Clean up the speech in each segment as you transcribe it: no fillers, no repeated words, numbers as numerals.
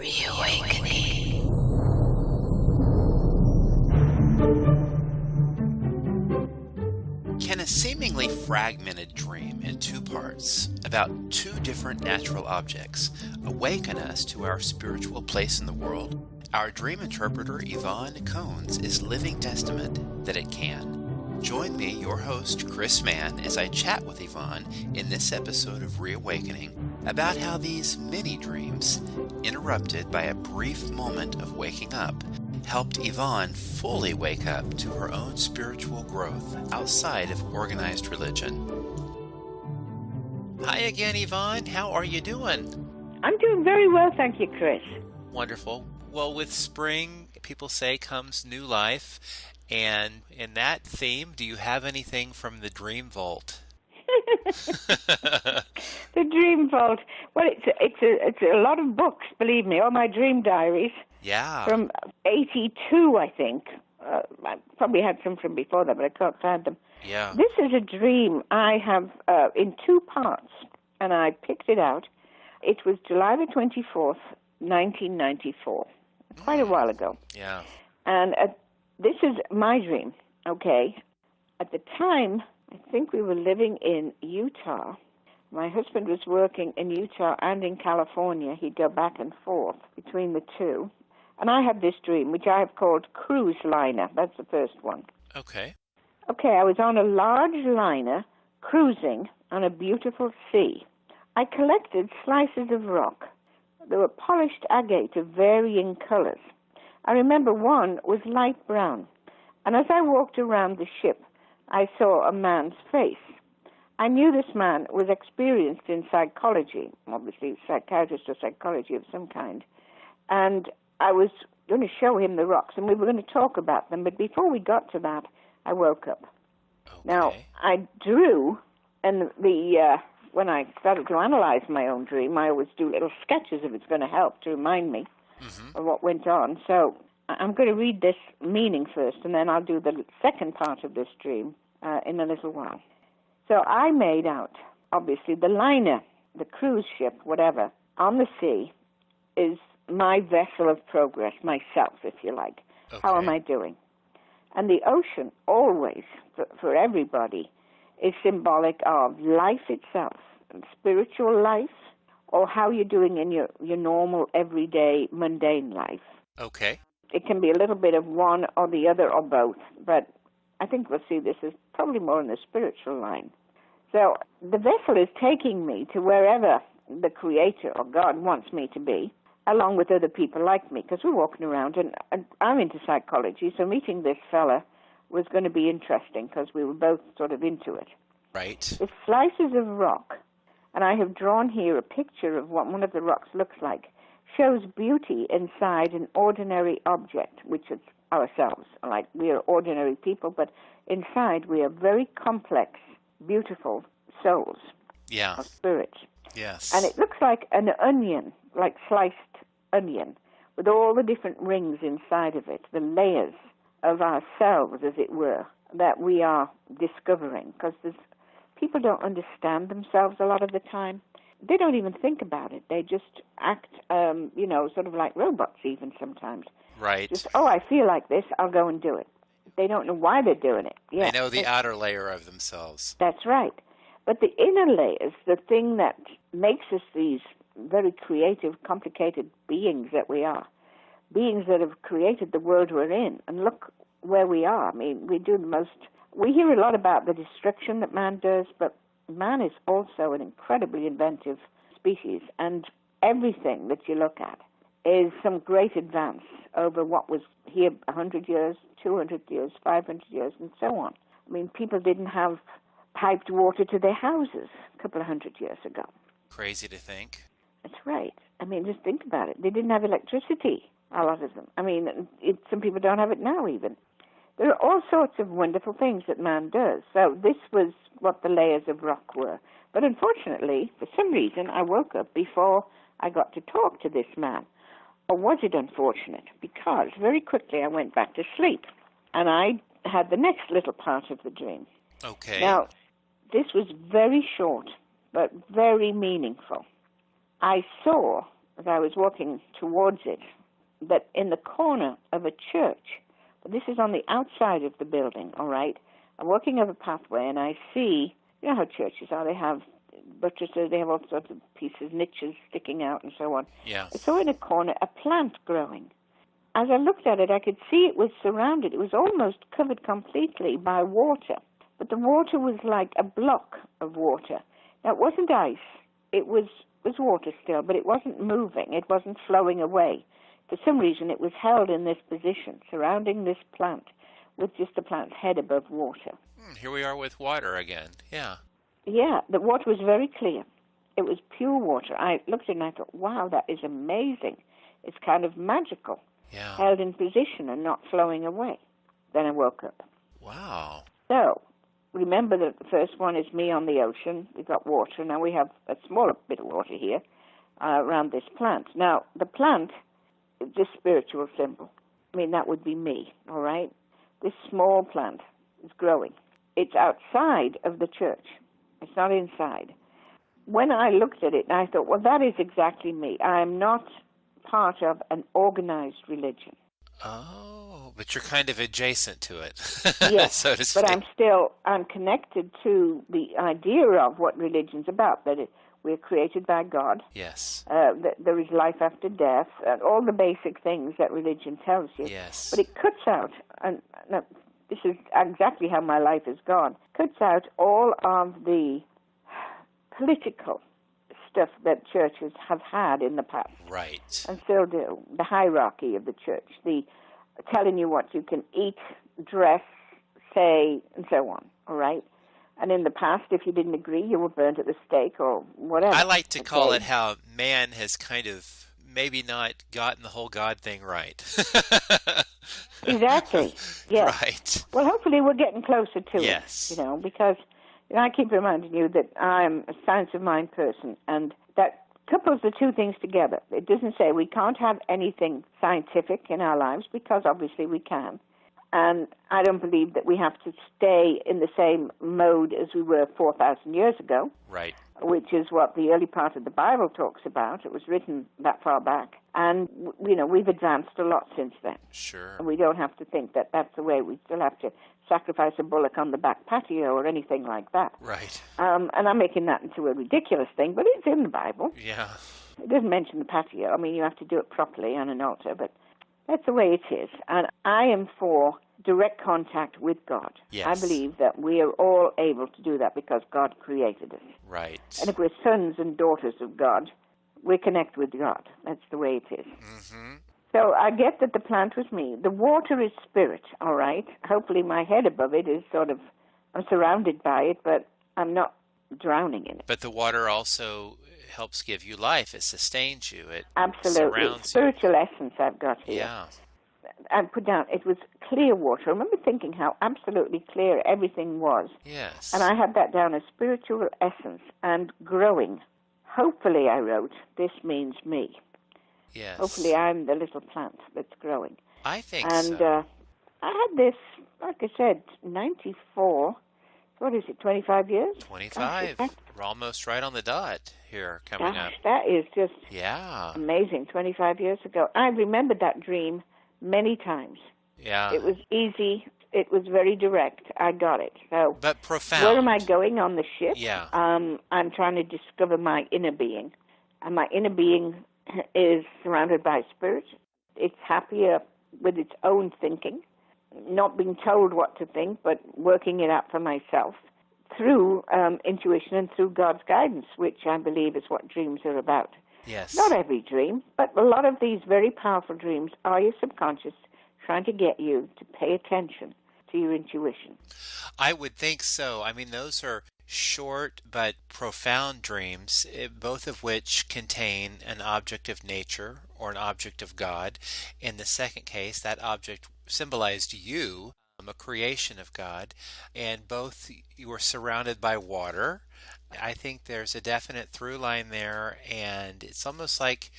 Reawakening. Can a seemingly fragmented dream in two parts about two different natural objects awaken us to our spiritual place in the world? Our dream interpreter Yvonne Cones is living testament that it can. Join me, your host, Chris Mann, as I chat with Yvonne in this episode of Reawakening about how these mini dreams, interrupted by a brief moment of waking up, helped Yvonne fully wake up to her own spiritual growth outside of organized religion. Hi again, Yvonne. How are you doing? I'm doing very well, thank you, Chris. Wonderful. Well, with spring, people say, comes new life. And in that theme, do you have anything from the Dream Vault? The Dream Vault. Well, it's a lot of books, believe me, all my dream diaries. Yeah. From 82, I think. I probably had some from before that, but I can't find them. Yeah. This is a dream I have in two parts, and I picked it out. It was July the 24th, 1994, quite a while ago. Yeah. And this is my dream, okay? At the time, I think we were living in Utah. My husband was working in Utah and in California. He'd go back and forth between the two. And I had this dream, which I have called cruise liner. That's the first one. Okay. Okay, I was on a large liner cruising on a beautiful sea. I collected slices of rock. They were polished agate of varying colors. I remember one was light brown. And as I walked around the ship, I saw a man's face. I knew this man was experienced in psychology, obviously psychiatrist or psychology of some kind. And I was going to show him the rocks, and we were going to talk about them. But before we got to that, I woke up. Okay. Now, I drew, and when I started to analyze my own dream, I always do little sketches if it's going to help to remind me of what went on. So I'm going to read this meaning first, and then I'll do the second part of this dream in a little while. So I made out, obviously, the liner, the cruise ship, whatever, on the sea is my vessel of progress, myself, if you like. Okay. How am I doing? And the ocean always, for everybody, is symbolic of life itself, and spiritual life, or how you're doing in your normal, everyday, mundane life. Okay. It can be a little bit of one or the other or both, but I think we'll see this as probably more in the spiritual line. So the vessel is taking me to wherever the Creator or God wants me to be, along with other people like me, because we're walking around, and I'm into psychology, so meeting this fella was going to be interesting because we were both sort of into it. Right. With slices of rock, and I have drawn here a picture of what one of the rocks looks like, shows beauty inside an ordinary object, which is ourselves. Like, we are ordinary people, but inside we are very complex, beautiful souls. Yeah. Or spirits. Yes. And it looks like an onion, like sliced onion, with all the different rings inside of it, the layers of ourselves, as it were, that we are discovering. Because people don't understand themselves a lot of the time. They don't even think about it. They just act, sort of like robots even sometimes. Right. Just, I feel like this, I'll go and do it. They don't know why they're doing it. Yeah, they know the outer layer of themselves. That's right. But the inner layers, the thing that makes us these very creative, complicated beings that we are, beings that have created the world we're in, and look where we are. I mean, we hear a lot about the destruction that man does, but man is also an incredibly inventive species, and everything that you look at is some great advance over what was here 100 years, 200 years, 500 years, and so on. I mean, people didn't have piped water to their houses a couple of 100 years ago. Crazy to think. That's right. I mean, just think about it. They didn't have electricity, a lot of them. I mean, some people don't have it now even. There are all sorts of wonderful things that man does. So this was what the layers of rock were. But unfortunately, for some reason, I woke up before I got to talk to this man. Or was it unfortunate? Because very quickly I went back to sleep. And I had the next little part of the dream. Okay. Now, this was very short, but very meaningful. I saw as I was walking towards it, that in the corner of a church, but this is on the outside of the building, all right, I'm walking up a pathway and I see, you know how churches are, they have buttresses, they have all sorts of pieces, niches sticking out and so on. Yeah. I saw in a corner a plant growing. As I looked at it, I could see it was surrounded. It was almost covered completely by water. But the water was like a block of water. Now, it wasn't ice. It was water still, but it wasn't moving. It wasn't flowing away. For some reason, it was held in this position, surrounding this plant, with just the plant's head above water. Here we are with water again. Yeah. Yeah, the water was very clear. It was pure water. I looked at it and I thought, wow, that is amazing. It's kind of magical. Yeah. Held in position and not flowing away. Then I woke up. Wow. So, remember that the first one is me on the ocean. We've got water. Now we have a smaller bit of water here around this plant. Now, the plant is this spiritual symbol. I mean, that would be me, all right? This small plant is growing. It's outside of the church. It's not inside. When I looked at it, I thought, well, that is exactly me. I am not part of an organized religion. Oh, but you're kind of adjacent to it, yes, so to speak. But I'm connected to the idea of what religion's about, that we're created by God. Yes. That there is life after death, and all the basic things that religion tells you. Yes. But it cuts out, and this is exactly how my life has gone, cuts out all of the political stuff that churches have had in the past. Right. And still do. The hierarchy of the church, the telling you what you can eat, dress, say, and so on, all right? And in the past, if you didn't agree, you were burnt at the stake or whatever. I like to call it how man has kind of maybe not gotten the whole God thing right. Exactly. Yes. Right. Well, hopefully we're getting closer to yes. it, because I keep reminding you that I'm a science of mind person, and that couples the two things together. It doesn't say we can't have anything scientific in our lives, because obviously we can. And I don't believe that we have to stay in the same mode as we were 4,000 years ago. Right. Which is what the early part of the Bible talks about. It was written that far back. And, we've advanced a lot since then. Sure. And we don't have to think that that's the way. We still have to sacrifice a bullock on the back patio or anything like that. Right. And I'm making that into a ridiculous thing, but it's in the Bible. Yeah. It doesn't mention the patio. I mean, you have to do it properly on an altar, but that's the way it is. And I am for direct contact with God. Yes. I believe that we are all able to do that because God created us. Right. And if we're sons and daughters of God, we connect with God. That's the way it is. Mm-hmm. So I get that the plant was me. The water is spirit, all right? Hopefully my head above it is I'm surrounded by it, but I'm not drowning in it. But the water also helps give you life. It sustains you. It absolutely surrounds spiritual you. essence I've got here. Yeah. I put down, it was clear water. I remember thinking how absolutely clear everything was. Yes. And I had that down as spiritual essence and growing. Hopefully, I wrote, this means me. Yes. Hopefully, I'm the little plant that's growing. I think so. And I had this, like I said, 94. What is it, 25 years? 25. We're almost right on the dot here coming up. That is just amazing. 25 years ago. I remembered that dream many times. Yeah. It was easy. It was very direct. I got it. So, but profound. Where am I going on the ship? Yeah. I'm trying to discover my inner being. And my inner being is surrounded by spirit. It's happier with its own thinking, not being told what to think, but working it out for myself through intuition and through God's guidance, which I believe is what dreams are about. Yes. Not every dream, but a lot of these very powerful dreams are your subconscious trying to get you to pay attention to your intuition. I would think so. I mean, those are short but profound dreams, both of which contain an object of nature or an object of God. In the second case, that object symbolized you, a creation of God, and both you were surrounded by water. I think there's a definite through line there, and it's almost like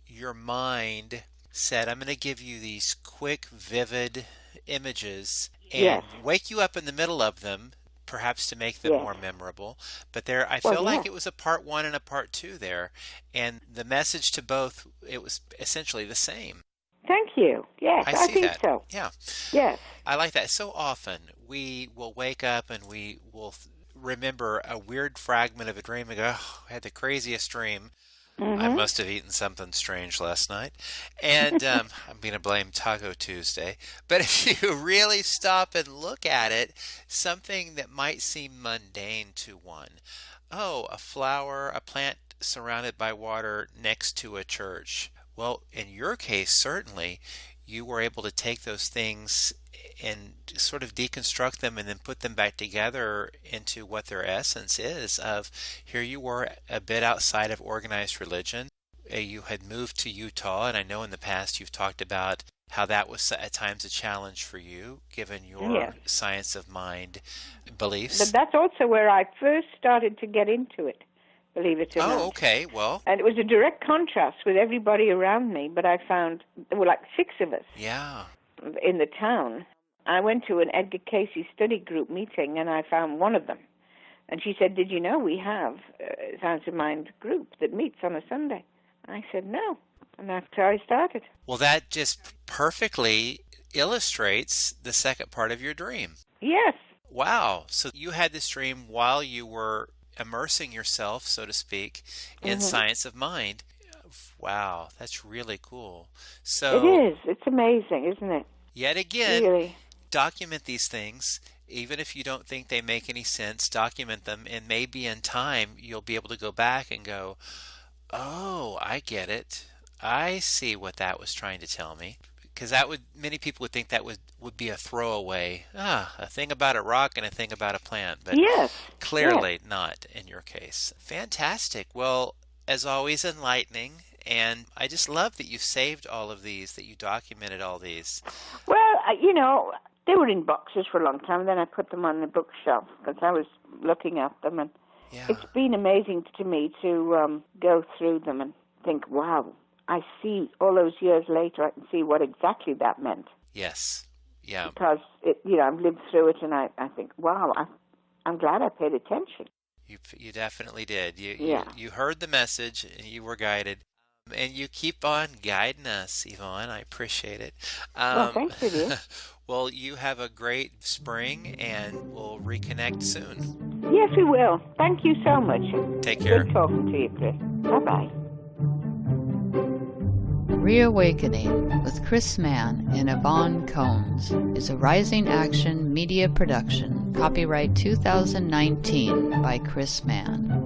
your mind said, I'm going to give you these quick, vivid images and wake you up in the middle of them, perhaps to make them Yes. more memorable. But there, I Well, feel like yes. it was a part one and a part two there. And the message to both, it was essentially the same. Thank you. Yes, I I see think that. so. Yeah. Yes. I like that. So often we will wake up and we will remember a weird fragment of a dream and go, oh, I had the craziest dream. I Mm-hmm. must have eaten something strange last night. And I'm going to blame Taco Tuesday. But if you really stop and look at it, something that might seem mundane to one. Oh, a flower, a plant surrounded by water next to a church. Well, in your case, certainly, you were able to take those things and sort of deconstruct them and then put them back together into what their essence is of here you were a bit outside of organized religion. You had moved to Utah, and I know in the past you've talked about how that was at times a challenge for you, given your Yes. science of mind beliefs. But that's also where I first started to get into it, believe it or not. Oh, okay. Well, And it was a direct contrast with everybody around me, but I found there were like 6 of us yeah. in the town. I went to an Edgar Casey study group meeting, and I found one of them. And she said, did you know we have a Science of Mind group that meets on a Sunday? I said, no. And that's how I started. Well, that just perfectly illustrates the second part of your dream. Yes. Wow. So you had this dream while you were immersing yourself, so to speak, in science of mind. Wow, that's really cool. So It is. It's amazing, isn't it? yet again, Really. document these things. Even if you don't think they make any sense, document them, and maybe in time you'll be able to go back and go, oh, I get it. I see what that was trying to tell me. Because many people would think that would be a throwaway, a thing about a rock and a thing about a plant. But Yes. clearly not in your case. Fantastic. Well, as always, enlightening. And I just love that you saved all of these, that you documented all these. Well, they were in boxes for a long time. Then I put them on the bookshelf because I was looking at them. And Yeah. it's been amazing to me to go through them and think, wow, I see all those years later, I can see what exactly that meant. Yes. Yeah. Because, I've lived through it, and I think, wow, I'm glad I paid attention. You definitely did. Yeah. You heard the message and you were guided. And you keep on guiding us, Yvonne. I appreciate it. Well, thank you, dear. Well, you have a great spring, and we'll reconnect soon. Yes, we will. Thank you so much. Take care. Good talking to you, Chris. Bye-bye. Reawakening with Chris Mann and Yvonne Cones is a Rising Action media production. Copyright 2019 by Chris Mann.